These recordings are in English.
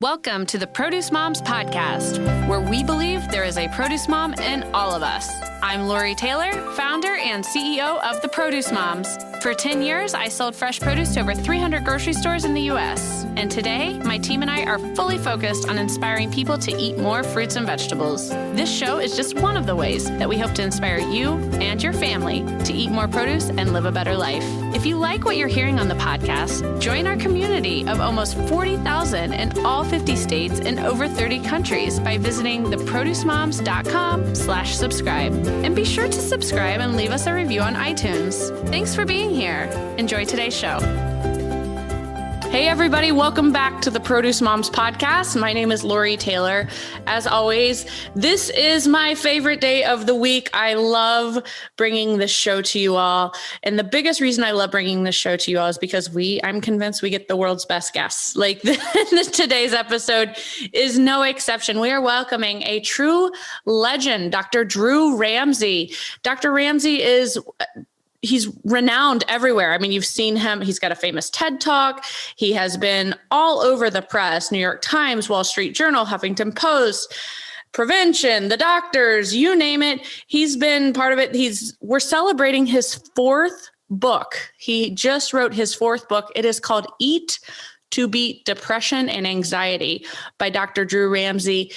Welcome to the Produce Moms Podcast, where we believe there is a produce mom in all of us. I'm Lori Taylor, founder and CEO of the Produce Moms. For 10 years, I sold fresh produce to over 300 grocery stores in the U.S. And today, my team and I are fully focused on inspiring people to eat more fruits and vegetables. This show is just one of the ways that we hope to inspire you and your family to eat more produce and live a better life. If you like what you're hearing on the podcast, join our community of almost 40,000 in all 50 states and over 30 countries by visiting theproducemoms.com/subscribe. And be sure to subscribe and leave us a review on iTunes. Thanks for being here. Enjoy today's show. Hey everybody, welcome back to the Produce Moms Podcast. My name is Lori Taylor. As always, this is my favorite day of the week. I love bringing this show to you all. And the biggest reason I love bringing this show to you all is because I'm convinced we get the world's best guests. Like today's episode is no exception. We are welcoming a true legend, Dr. Drew Ramsey. Dr. Ramsey he's renowned everywhere. I mean, you've seen him. He's got a famous TED Talk. He has been all over the press, New York Times, Wall Street Journal, Huffington Post, Prevention, the doctors, you name it. He's been part of it. We're celebrating his fourth book. He just wrote his fourth book. It is called Eat to Beat Depression and Anxiety by Dr. Drew Ramsey.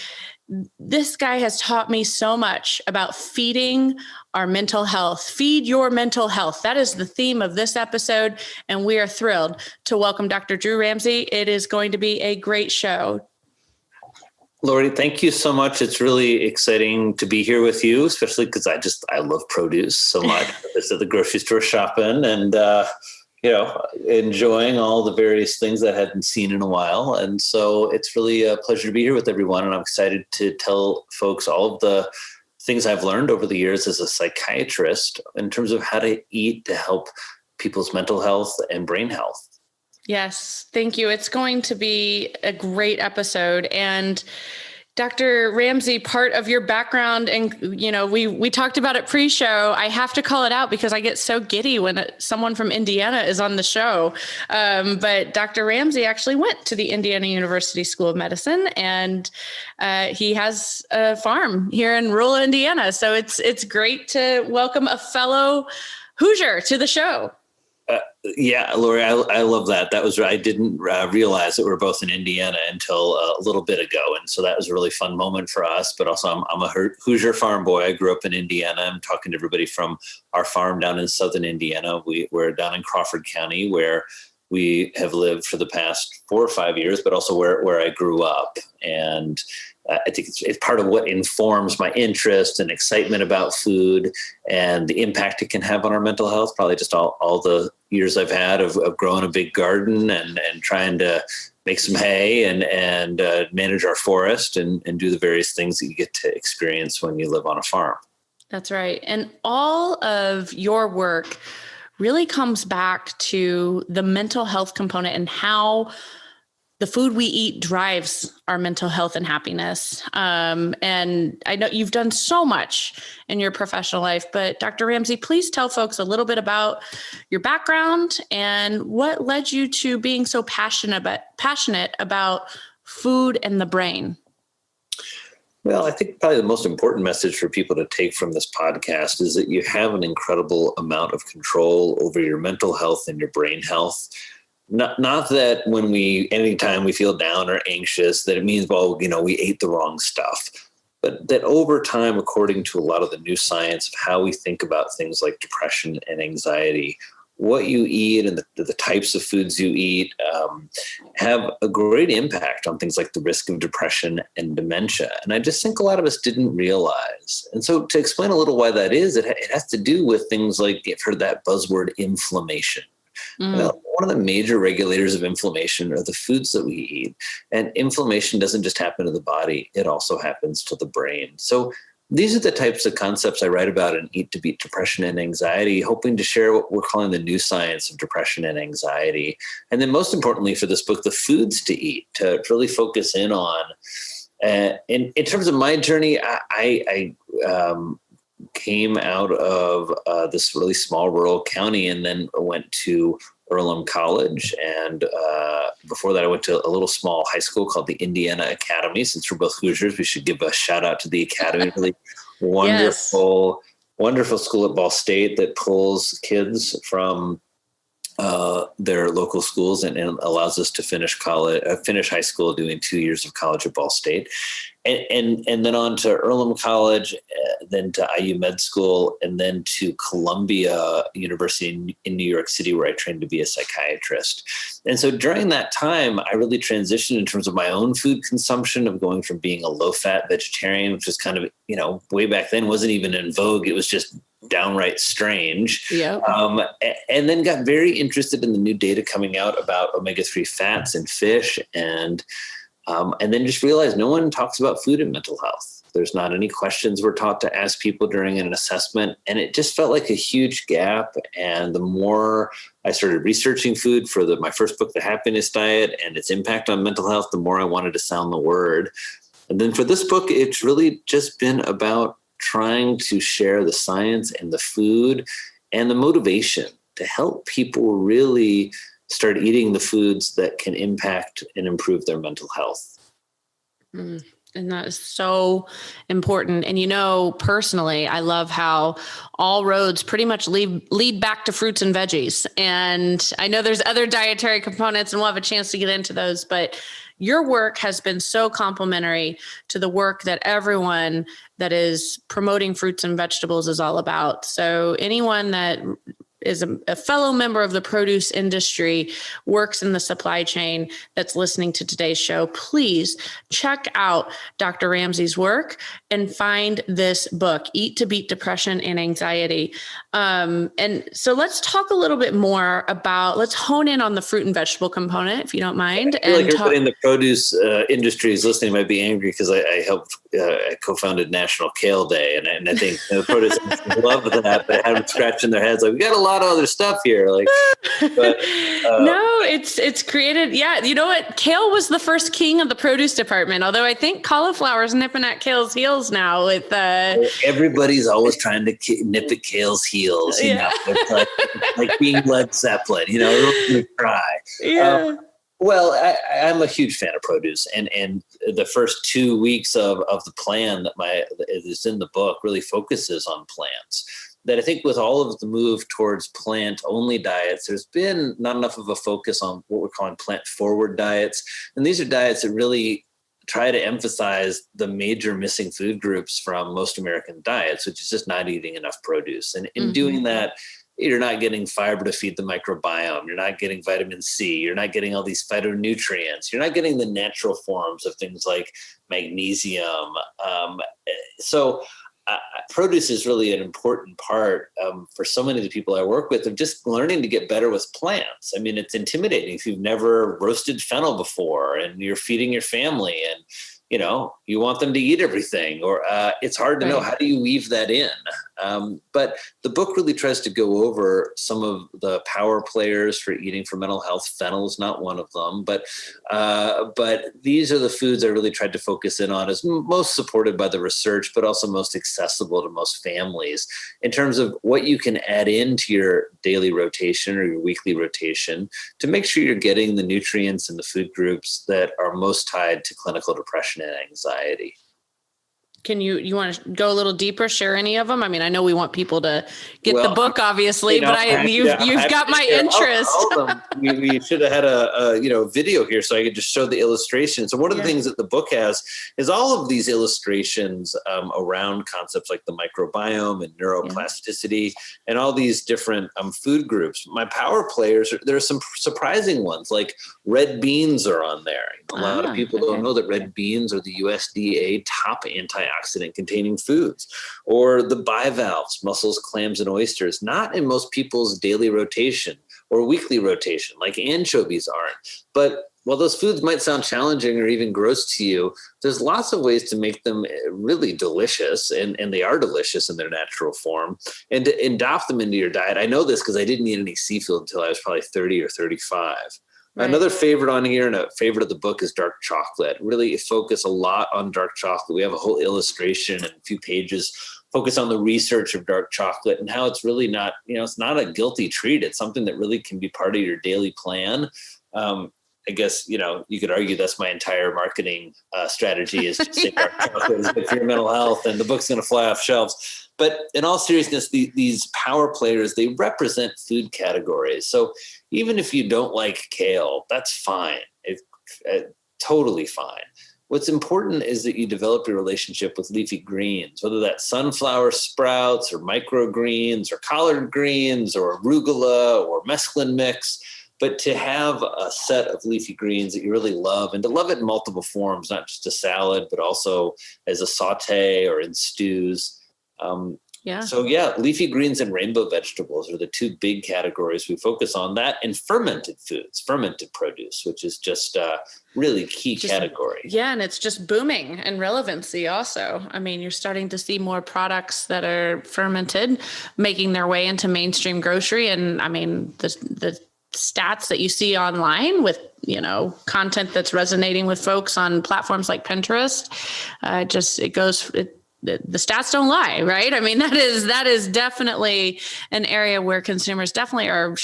This guy has taught me so much about feeding our mental health. Feed your mental health. That is the theme of this episode, and we are thrilled to welcome Dr. Drew Ramsey. It is going to be a great show. Lori, thank you so much. It's really exciting to be here with you, especially because I love produce so much. I was at the grocery store shopping and enjoying all the various things that I hadn't seen in a while. And so it's really a pleasure to be here with everyone. And I'm excited to tell folks all of the things I've learned over the years as a psychiatrist in terms of how to eat to help people's mental health and brain health. Yes, thank you. It's going to be a great episode. And Dr. Ramsey, part of your background, and we talked about it pre-show. I have to call it out because I get so giddy when someone from Indiana is on the show. But Dr. Ramsey actually went to the Indiana University School of Medicine, and he has a farm here in rural Indiana. So it's great to welcome a fellow Hoosier to the show. Yeah, Lori, I love that. I didn't realize that we're both in Indiana until a little bit ago. And so that was a really fun moment for us. But also I'm a Hoosier farm boy. I grew up in Indiana. I'm talking to everybody from our farm down in southern Indiana. We're down in Crawford County, where we have lived for the past 4 or 5 years, but also where I grew up. And I think it's part of what informs my interest and excitement about food and the impact it can have on our mental health. Probably just all the years I've had of growing a big garden and trying to make some hay and manage our forest and do the various things that you get to experience when you live on a farm. That's right. And all of your work really comes back to the mental health component and how the food we eat drives our mental health and happiness. And I know you've done so much in your professional life, but Dr. Ramsey, please tell folks a little bit about your background and what led you to being so passionate about food and the brain. Well, I think probably the most important message for people to take from this podcast is that you have an incredible amount of control over your mental health and your brain health. Not that anytime we feel down or anxious, that it means, we ate the wrong stuff, but that over time, according to a lot of the new science of how we think about things like depression and anxiety, what you eat and the types of foods you eat have a great impact on things like the risk of depression and dementia. And I just think a lot of us didn't realize. And so to explain a little why that is, it has to do with things like, you've heard that buzzword, inflammation. Well, one of the major regulators of inflammation are the foods that we eat. And inflammation doesn't just happen to the body, it also happens to the brain. So these are the types of concepts I write about in Eat to Beat Depression and Anxiety, hoping to share what we're calling the new science of depression and anxiety. And then most importantly for this book, the foods to eat, to really focus in on. In terms of my journey, I came out of this really small rural county and then went to Earlham College. And before that, I went to a little small high school called the Indiana Academy. Since we're both Hoosiers, we should give a shout out to the Academy. Really wonderful, wonderful school at Ball State that pulls kids from their local schools and allows us to finish high school doing 2 years of college at Ball State. And then on to Earlham College, then to IU Med School, and then to Columbia University in New York City, where I trained to be a psychiatrist. And so during that time, I really transitioned in terms of my own food consumption, of going from being a low-fat vegetarian, which was kind of, way back then wasn't even in vogue. It was just downright strange. Yeah. And then got very interested in the new data coming out about omega-3 fats in fish, and then just realized no one talks about food and mental health. There's not any questions we're taught to ask people during an assessment. And it just felt like a huge gap. And the more I started researching food for my first book, The Happiness Diet, and its impact on mental health, the more I wanted to sound the word. And then for this book, it's really just been about trying to share the science and the food and the motivation to help people really start eating the foods that can impact and improve their mental health. And that is so important. And, personally, I love how all roads pretty much lead back to fruits and veggies. And I know there's other dietary components, and we'll have a chance to get into those, but your work has been so complementary to the work that everyone that is promoting fruits and vegetables is all about. So anyone that is a fellow member of the produce industry, works in the supply chain, that's listening to today's show, please check out Dr. Ramsey's work and find this book, Eat to Beat Depression and Anxiety. And so let's talk a little bit more let's hone in on the fruit and vegetable component, if you don't mind. I feel like everybody in the produce industry is listening might be angry because I co-founded National Kale Day. And I think the produce industry love that, but I had them scratching their heads like, we got a lot of other stuff here. No, it's created. Yeah. You know what? Kale was the first king of the produce department, although I think cauliflower is nipping at kale's heels now with everybody's always trying to nip at kale's heels. It's like being Led Zeppelin, cry. Yeah. Well, I'm a huge fan of produce, and the first 2 weeks of the plan that is in the book really focuses on plants. That I think with all of the move towards plant-only diets, there's been not enough of a focus on what we're calling plant-forward diets. And these are diets that really try to emphasize the major missing food groups from most American diets, which is just not eating enough produce. And in doing that, you're not getting fiber to feed the microbiome. You're not getting vitamin C. You're not getting all these phytonutrients. You're not getting the natural forms of things like magnesium. So produce is really an important part for so many of the people I work with of just learning to get better with plants. I mean, it's intimidating if you've never roasted fennel before and you're feeding your family and, you want them to eat everything, or it's hard to know, how do you weave that in? But the book really tries to go over some of the power players for eating for mental health. Fennel is not one of them, but these are the foods I really tried to focus in on as most supported by the research, but also most accessible to most families in terms of what you can add into your daily rotation or your weekly rotation to make sure you're getting the nutrients and the food groups that are most tied to clinical depression and anxiety. Can you want to go a little deeper, share any of them? I mean, I know we want people to get the book, obviously, but you've got my interest. All of them. We should have had a video here so I could just show the illustrations. So one of the things that the book has is all of these illustrations around concepts like the microbiome and neuroplasticity and all these different food groups. My power players, there are some surprising ones, like red beans are on there. A lot of people don't know that red beans are the USDA top antioxidant containing foods, or the bivalves, mussels, clams, and oysters, not in most people's daily rotation or weekly rotation, like anchovies aren't. But while those foods might sound challenging or even gross to you, there's lots of ways to make them really delicious, and they are delicious in their natural form, and to adopt them into your diet. I know this because I didn't eat any seafood until I was probably 30 or 35. Right. Another favorite on here and a favorite of the book is dark chocolate. Really focus a lot on dark chocolate. We have a whole illustration and a few pages focus on the research of dark chocolate and how it's really not, it's not a guilty treat. It's something that really can be part of your daily plan. I guess, you could argue that's my entire marketing strategy is to say dark chocolate is good for your mental health and the book's going to fly off shelves. But in all seriousness, these power players, they represent food categories. So even if you don't like kale, that's fine. It's totally fine. What's important is that you develop your relationship with leafy greens, whether that's sunflower sprouts or microgreens or collard greens or arugula or mesclun mix, but to have a set of leafy greens that you really love and to love it in multiple forms, not just a salad, but also as a saute or in stews. So leafy greens and rainbow vegetables are the two big categories we focus on, that and fermented foods, fermented produce, which is just a really key category. Yeah. And it's just booming in relevancy also. I mean, you're starting to see more products that are fermented making their way into mainstream grocery. And I mean, the stats that you see online with, content that's resonating with folks on platforms like Pinterest, the stats don't lie, right? I mean, that is definitely an area where consumers definitely are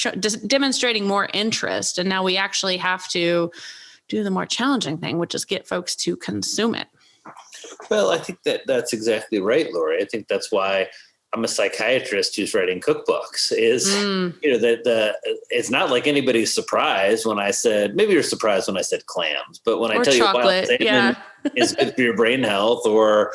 demonstrating more interest. And now we actually have to do the more challenging thing, which is get folks to consume it. Well, I think that's exactly right, Lori. I think that's why I'm a psychiatrist who's writing cookbooks it's not like anybody's surprised when I said, maybe you're surprised when I said clams, but when I tell chocolate, you wild salmon is good for your brain health, or,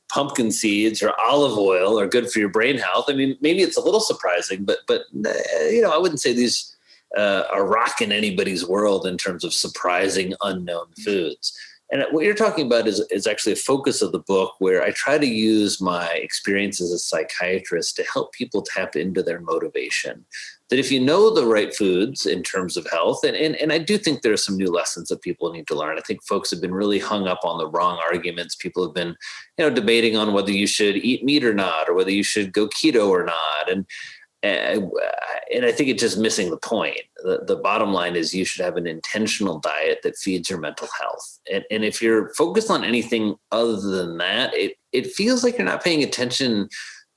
pumpkin seeds or olive oil are good for your brain health. I mean, maybe it's a little surprising, but I wouldn't say these are rocking anybody's world in terms of surprising unknown foods. And what you're talking about is actually a focus of the book, where I try to use my experience as a psychiatrist to help people tap into their motivation. That if you know the right foods in terms of health, and I do think there are some new lessons that people need to learn. I think folks have been really hung up on the wrong arguments. People have been, debating on whether you should eat meat or not, or whether you should go keto or not. And I think it's just missing the point. The bottom line is you should have an intentional diet that feeds your mental health. And if you're focused on anything other than that, it feels like you're not paying attention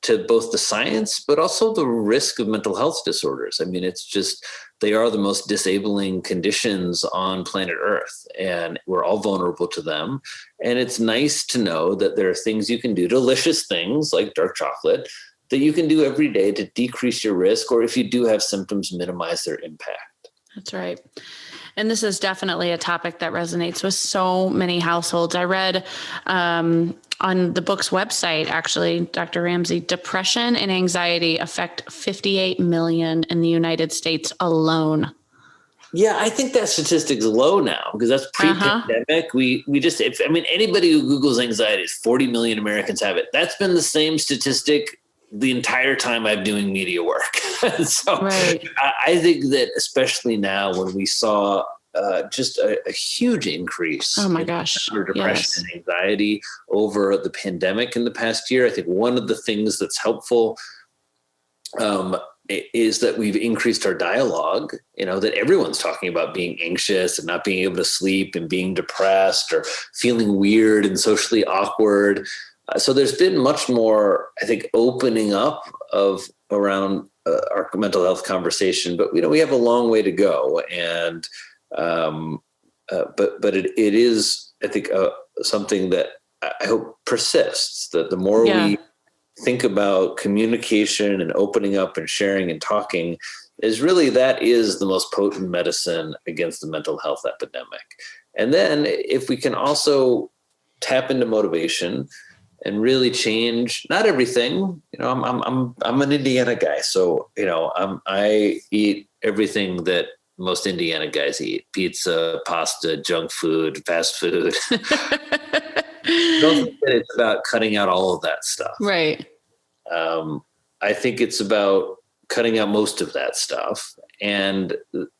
to both the science, but also the risk of mental health disorders. I mean, it's just, they are the most disabling conditions on planet Earth, and we're all vulnerable to them. And it's nice to know that there are things you can do, delicious things like dark chocolate, that you can do every day to decrease your risk, or if you do have symptoms, minimize their impact. That's right. And this is definitely a topic that resonates with so many households. I read on the book's website, actually, Dr. Ramsey, depression and anxiety affect 58 million in the United States alone. Yeah, I think that statistic's low now, because that's pre-pandemic. We just, anybody who Googles anxiety, 40 million Americans have it. That's been the same statistic the entire time I'm doing media work. So right. I think that especially now when we saw just a huge increase in depression and anxiety over the pandemic in the past year, I think one of the things that's helpful is that we've increased our dialogue, that everyone's talking about being anxious and not being able to sleep and being depressed or feeling weird and socially awkward. So there's been much more, I think, opening up around our mental health conversation, but we have a long way to go. And but it is, I think, something that I hope persists. That the more we think about communication and opening up and sharing and talking, that is the most potent medicine against the mental health epidemic. And then if we can also tap into motivation and really change, not everything, I'm an Indiana guy. So, I eat everything that most Indiana guys eat: pizza, pasta, junk food, fast food. Don't think that it's about cutting out all of that stuff. Right. I think it's about cutting out most of that stuff and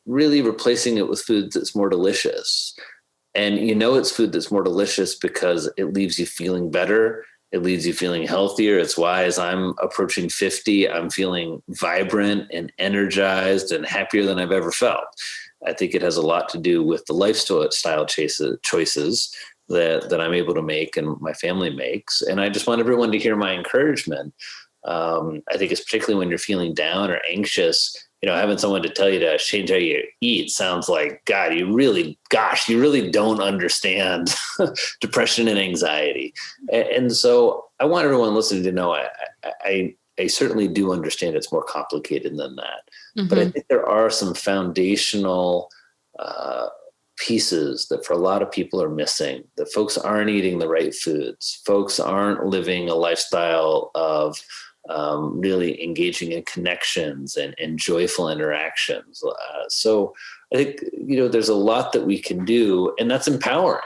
really replacing it with food that's more delicious. And it's food that's more delicious because it leaves you feeling better. It leaves you feeling healthier. It's why, as I'm approaching 50, I'm feeling vibrant and energized and happier than I've ever felt. I think it has a lot to do with the lifestyle choices that I'm able to make and my family makes. And I just want everyone to hear my encouragement. I think it's particularly when you're feeling down or anxious, having someone to tell you to change how you eat sounds like, God, you really don't understand depression and anxiety. And so I want everyone listening to know, I certainly do understand it's more complicated than that. Mm-hmm. But I think there are some foundational pieces that for a lot of people are missing, that folks aren't eating the right foods. Folks aren't living a lifestyle of really engaging in connections and joyful interactions. So I think, there's a lot that we can do, and that's empowering.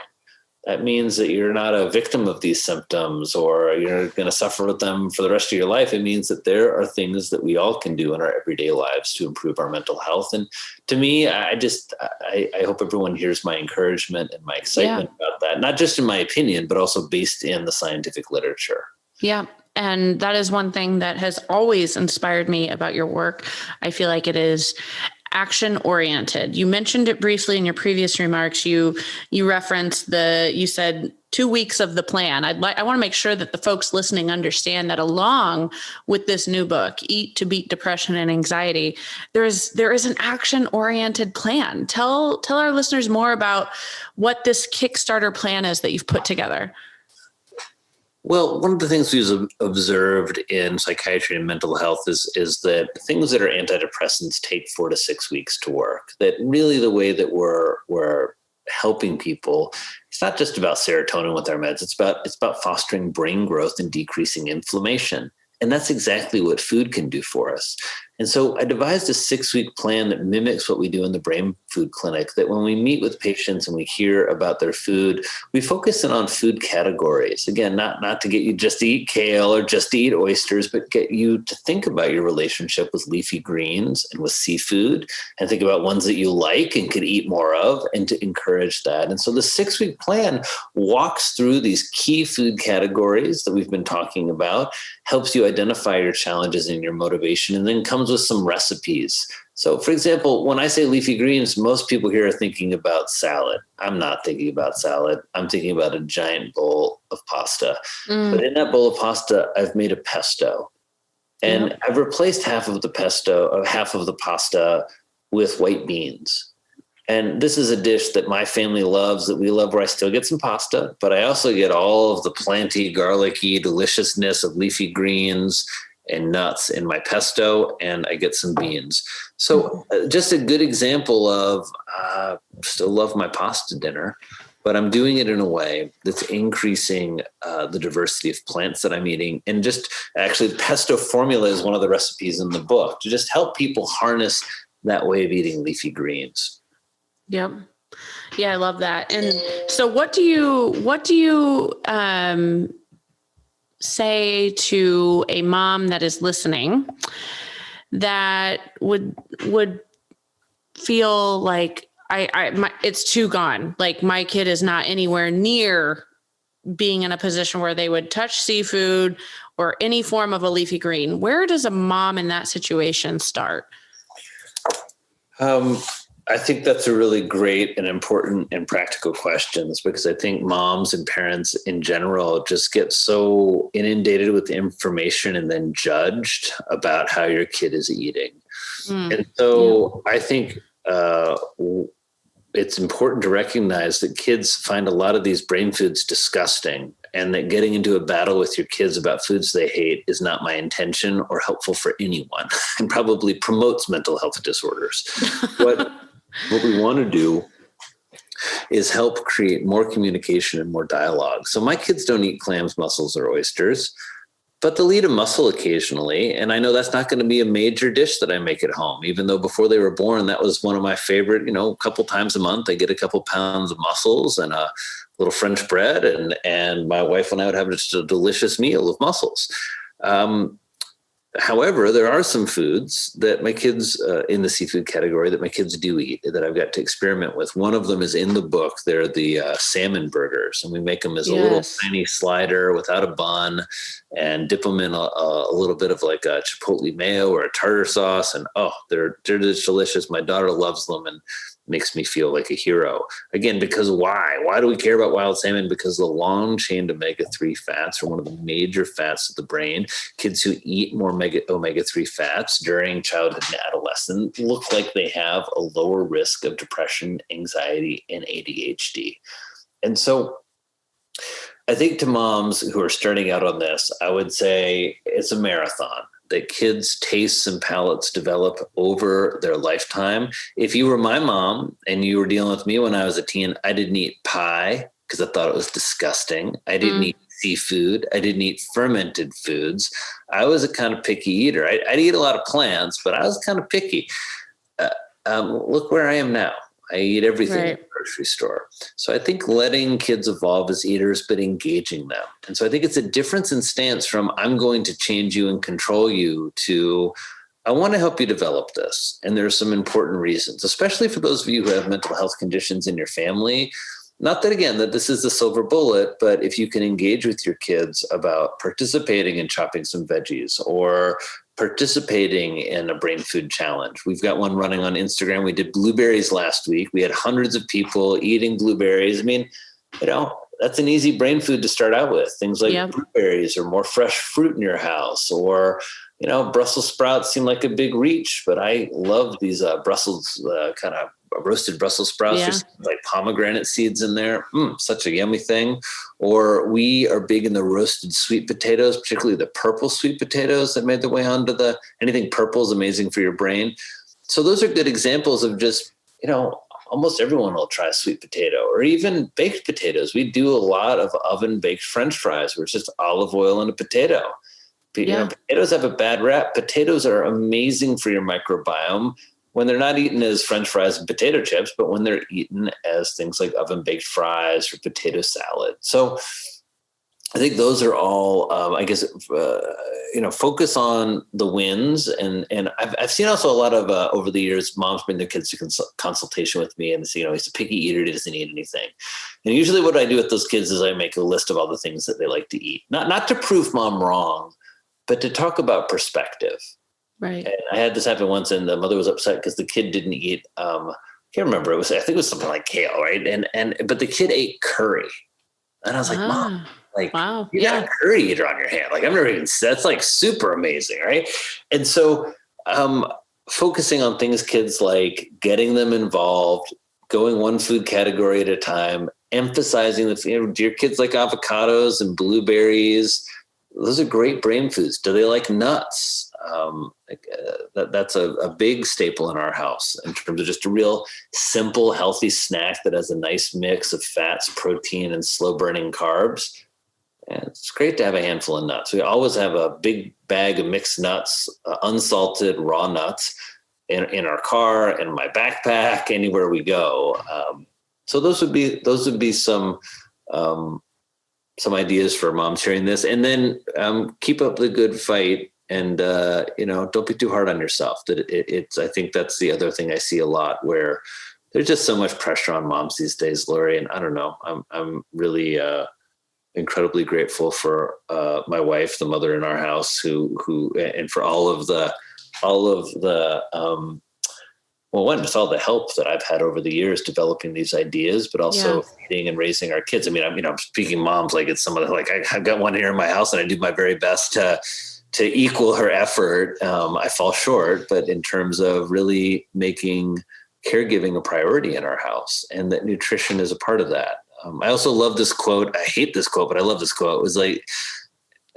That means that you're not a victim of these symptoms or you're going to suffer with them for the rest of your life. It means that there are things that we all can do in our everyday lives to improve our mental health. And to me, I hope everyone hears my encouragement and my excitement about that, not just in my opinion, but also based in the scientific literature. Yeah. And that is one thing that has always inspired me about your work. I feel like it is action oriented. You mentioned it briefly in your previous remarks. You referenced you said 2 weeks of the plan. I want to make sure that the folks listening understand that along with this new book, Eat to Beat Depression and Anxiety, there is an action oriented plan. Tell our listeners more about what this Kickstarter plan is that you've put together. Well, one of the things we've observed in psychiatry and mental health is that things that are antidepressants take 4 to 6 weeks to work. That really the way that we're helping people, it's not just about serotonin with our meds. It's about fostering brain growth and decreasing inflammation. And that's exactly what food can do for us. And so I devised a 6-week plan that mimics what we do in the brain food clinic, that when we meet with patients and we hear about their food, we focus in on food categories. Again, not to get you just to eat kale or just to eat oysters, but get you to think about your relationship with leafy greens and with seafood, and think about ones that you like and could eat more of, and to encourage that. And so the 6-week plan walks through these key food categories that we've been talking about, helps you identify your challenges and your motivation, and then comes with some recipes. So, for example, when I say leafy greens, most people here are thinking about salad. I'm not thinking about salad. I'm thinking about a giant bowl of pasta. But in that bowl of pasta, I've made a pesto. And I've replaced half of the pasta with white beans. And this is a dish that my family loves, that we love, where I still get some pasta, but I also get all of the planty, garlicky deliciousness of leafy greens and nuts in my pesto, and I get some beans. So just a good example of still love my pasta dinner, but I'm doing it in a way that's increasing the diversity of plants that I'm eating. And just actually, pesto formula is one of the recipes in the book to just help people harness that way of eating leafy greens. Yep. Yeah, I love that. And so what do you say to a mom that is listening that would feel like it's too gone? Like, my kid is not anywhere near being in a position where they would touch seafood or any form of a leafy green. Where does a mom in that situation start? I think that's a really great and important and practical questions, because I think moms and parents in general just get so inundated with information and then judged about how your kid is eating. And so I think it's important to recognize that kids find a lot of these brain foods disgusting, and that getting into a battle with your kids about foods they hate is not my intention or helpful for anyone, and probably promotes mental health disorders. What we want to do is help create more communication and more dialogue. So my kids don't eat clams, mussels, or oysters, but they'll eat a mussel occasionally. And I know that's not going to be a major dish that I make at home, even though before they were born, that was one of my favorite, a couple times a month, I get a couple pounds of mussels and a little French bread. And my wife and I would have just a delicious meal of mussels. However, there are some foods that my kids in the seafood category that my kids do eat that I've got to experiment with. One of them is in the book. They're the salmon burgers, and we make them as a little tiny slider without a bun, and dip them in a little bit of like a chipotle mayo or a tartar sauce. And they're just delicious. My daughter loves them, and makes me feel like a hero. Again, because why? Why do we care about wild salmon? Because the long-chain omega-3 fats are one of the major fats of the brain. Kids who eat more omega-3 fats during childhood and adolescence look like they have a lower risk of depression, anxiety, and ADHD. And so I think to moms who are starting out on this, I would say it's a marathon. That kids' tastes and palates develop over their lifetime. If you were my mom and you were dealing with me when I was a teen, I didn't eat pie because I thought it was disgusting. I didn't eat seafood. I didn't eat fermented foods. I was a kind of picky eater. I'd eat a lot of plants, but I was kind of picky. Look where I am now. I eat everything at the grocery store. So I think letting kids evolve as eaters, but engaging them. And so I think it's a difference in stance from I'm going to change you and control you to I want to help you develop this. And there are some important reasons, especially for those of you who have mental health conditions in your family. Not that, again, that this is the silver bullet, but if you can engage with your kids about participating in chopping some veggies or participating in a brain food challenge. We've got one running on Instagram. We did blueberries last week. We had hundreds of people eating blueberries. I mean, that's an easy brain food to start out with. Things like blueberries or more fresh fruit in your house, or, Brussels sprouts seem like a big reach, but I love these Brussels kind of roasted Brussels sprouts, just like pomegranate seeds in there. Such a yummy thing. Or we are big in the roasted sweet potatoes, particularly the purple sweet potatoes that made their way onto anything purple is amazing for your brain. So those are good examples of just, almost everyone will try a sweet potato or even baked potatoes. We do a lot of oven baked French fries where it's just olive oil and a potato. Potatoes have a bad rap. Potatoes are amazing for your microbiome when they're not eaten as French fries and potato chips, but when they're eaten as things like oven baked fries or potato salad. So I think those are all, focus on the wins. And I've seen also a lot of, over the years, moms bring their kids to consultation with me and say, he's a picky eater, he doesn't eat anything. And usually what I do with those kids is I make a list of all the things that they like to eat, not to prove mom wrong, but to talk about perspective. Right. And I had this happen once, and the mother was upset because the kid didn't eat. I can't remember. I think it was something like kale, right? But the kid ate curry, and I was like, Mom, wow, you got a curry eater on your hand. Like I've never even. That's like super amazing, right? And so, focusing on things kids like, getting them involved, going one food category at a time, emphasizing that do your kids like avocados and blueberries? Those are great brain foods. Do they like nuts? That's a big staple in our house in terms of just a real simple, healthy snack that has a nice mix of fats, protein, and slow burning carbs. And it's great to have a handful of nuts. We always have a big bag of mixed nuts, unsalted raw nuts in our car, in my backpack, anywhere we go. So those would be some ideas for moms hearing this. And then keep up the good fight. And, don't be too hard on yourself. I think that's the other thing I see a lot, where there's just so much pressure on moms these days, Lori. And I don't know, I'm really incredibly grateful for my wife, the mother in our house, who and for all of the just all the help that I've had over the years developing these ideas, but also feeding and raising our kids. I mean, I'm speaking moms like it's someone like I've got one here in my house, and I do my very best to equal her effort. I fall short, but in terms of really making caregiving a priority in our house, and that nutrition is a part of that. I also love this quote. I hate this quote, but I love this quote. It was like,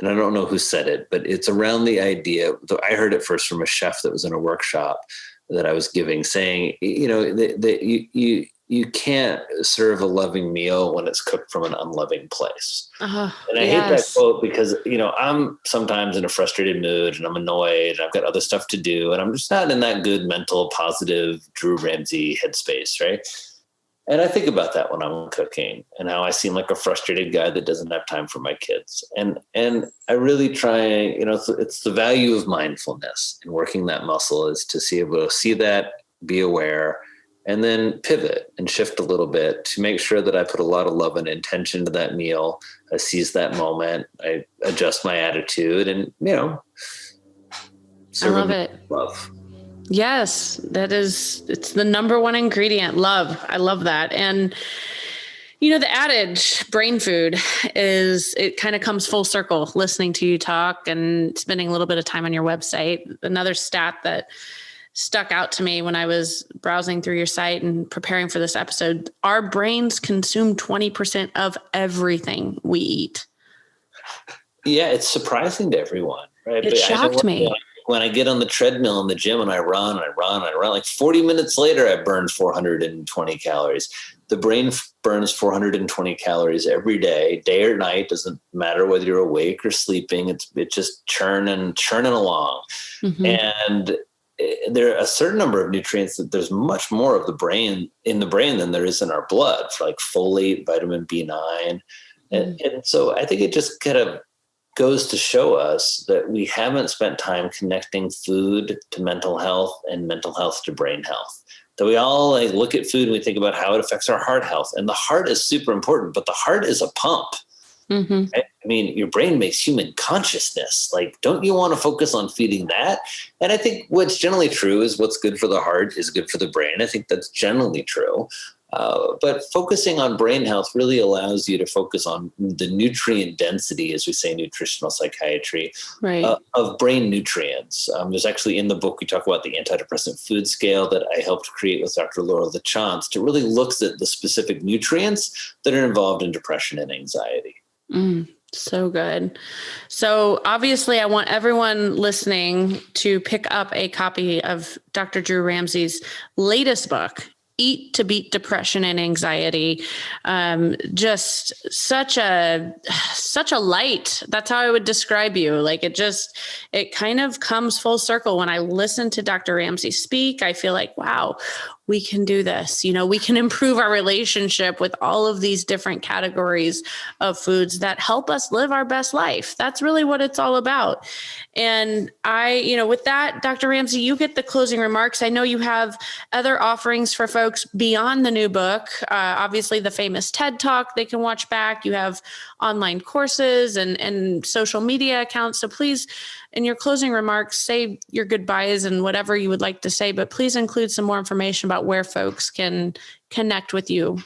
and I don't know who said it, but it's around the idea. I heard it first from a chef that was in a workshop that I was giving, saying, that you can't serve a loving meal when it's cooked from an unloving place. And I hate that quote because, I'm sometimes in a frustrated mood and I'm annoyed and I've got other stuff to do. And I'm just not in that good mental, positive Drew Ramsey headspace. Right. And I think about that when I'm cooking and how I seem like a frustrated guy that doesn't have time for my kids. And I really try, it's the value of mindfulness and working that muscle is to be able to see that, be aware, and then pivot and shift a little bit to make sure that I put a lot of love and intention to that meal. I seize that moment. I adjust my attitude and, I love it. Love. Yes, it's the number one ingredient. Love. I love that. And the adage, brain food, it kind of comes full circle listening to you talk and spending a little bit of time on your website. Another stat that stuck out to me when I was browsing through your site and preparing for this episode, our brains consume 20% of everything we eat. Yeah, it's surprising to everyone, right? It shocked me. When I get on the treadmill in the gym and I run, like 40 minutes later, I burned 420 calories. The brain burns 420 calories every day or night. Doesn't matter whether you're awake or sleeping. It's just churning along. Mm-hmm. And there are a certain number of nutrients that there's much more of in the brain than there is in our blood, like folate, vitamin B9. Mm-hmm. And so I think it just kind of goes to show us that we haven't spent time connecting food to mental health and mental health to brain health. That we all look at food and we think about how it affects our heart health. And the heart is super important, but the heart is a pump. Mm-hmm. Right? I mean, your brain makes human consciousness. Don't you want to focus on feeding that? And I think what's generally true is what's good for the heart is good for the brain. I think that's generally true. But focusing on brain health really allows you to focus on the nutrient density, as we say in nutritional psychiatry, right, of brain nutrients. There's actually in the book, we talk about the antidepressant food scale that I helped create with Dr. Laura LaChance. It really looks at the specific nutrients that are involved in depression and anxiety. So good. So obviously I want everyone listening to pick up a copy of Dr. Drew Ramsey's latest book, Eat to Beat Depression and Anxiety. Just such a light. That's how I would describe you. It kind of comes full circle. When I listen to Dr. Ramsey speak, I feel like, wow, we can do this. We can improve our relationship with all of these different categories of foods that help us live our best life. That's really what it's all about. And with that, Dr. Ramsey, you get the closing remarks. I know you have other offerings for folks beyond the new book. Obviously the famous TED Talk they can watch back. You have online courses and social media accounts. So please, in your closing remarks, say your goodbyes and whatever you would like to say, but please include some more information about where folks can connect with you.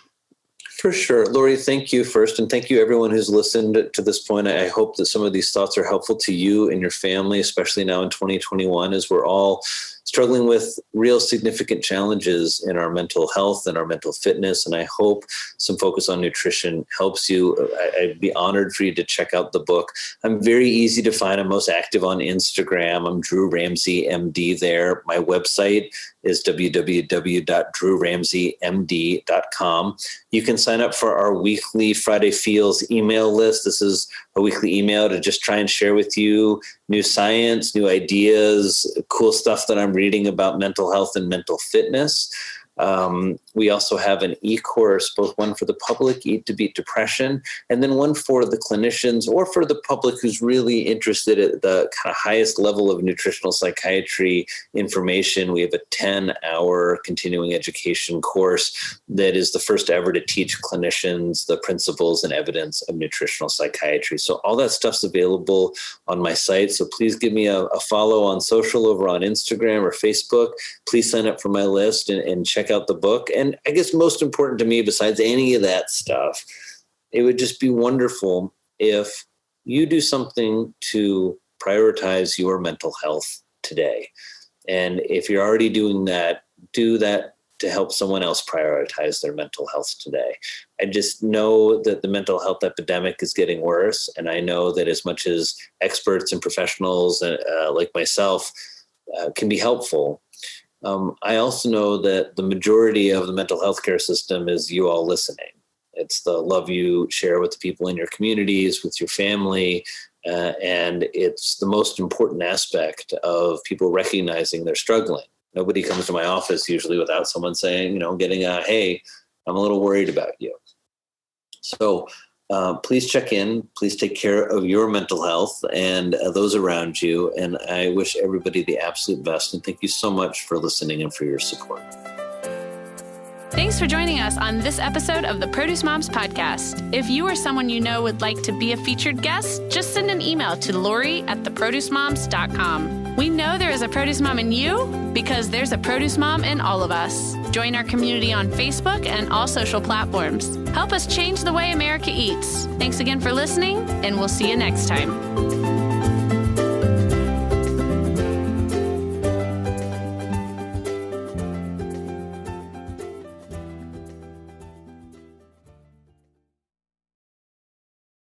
For sure. Lori, thank you first. And thank you everyone who's listened to this point. I hope that some of these thoughts are helpful to you and your family, especially now in 2021, as we're all struggling with real significant challenges in our mental health and our mental fitness. And I hope some focus on nutrition helps you. I'd be honored for you to check out the book. I'm very easy to find. I'm most active on Instagram. I'm Drew Ramsey, MD there. My website is www.drewramseymd.com. You can sign up for our weekly Friday Feels email list. This is a weekly email to just try and share with you new science, new ideas, cool stuff that I'm reading about mental health and mental fitness. We also have an e-course, both one for the public, Eat to Beat Depression, and then one for the clinicians or for the public who's really interested at the kind of highest level of nutritional psychiatry information. We have a 10-hour continuing education course that is the first ever to teach clinicians the principles and evidence of nutritional psychiatry. So all that stuff's available on my site. So please give me a follow on social over on Instagram or Facebook. Please sign up for my list and check out the book. And I guess most important to me, besides any of that stuff, it would just be wonderful if you do something to prioritize your mental health today. And if you're already doing that, do that to help someone else prioritize their mental health today. I just know that the mental health epidemic is getting worse. And I know that as much as experts and professionals like myself can be helpful, I also know that the majority of the mental health care system is you all listening. It's the love you share with the people in your communities, with your family, and it's the most important aspect of people recognizing they're struggling. Nobody comes to my office usually without someone saying, getting a, hey, I'm a little worried about you. So please check in. Please take care of your mental health and those around you. And I wish everybody the absolute best. And thank you so much for listening and for your support. Thanks for joining us on this episode of the Produce Moms podcast. If you or someone you know would like to be a featured guest, just send an email to Lori@theproducemoms.com. We know there is a produce mom in you because there's a produce mom in all of us. Join our community on Facebook and all social platforms. Help us change the way America eats. Thanks again for listening, and we'll see you next time.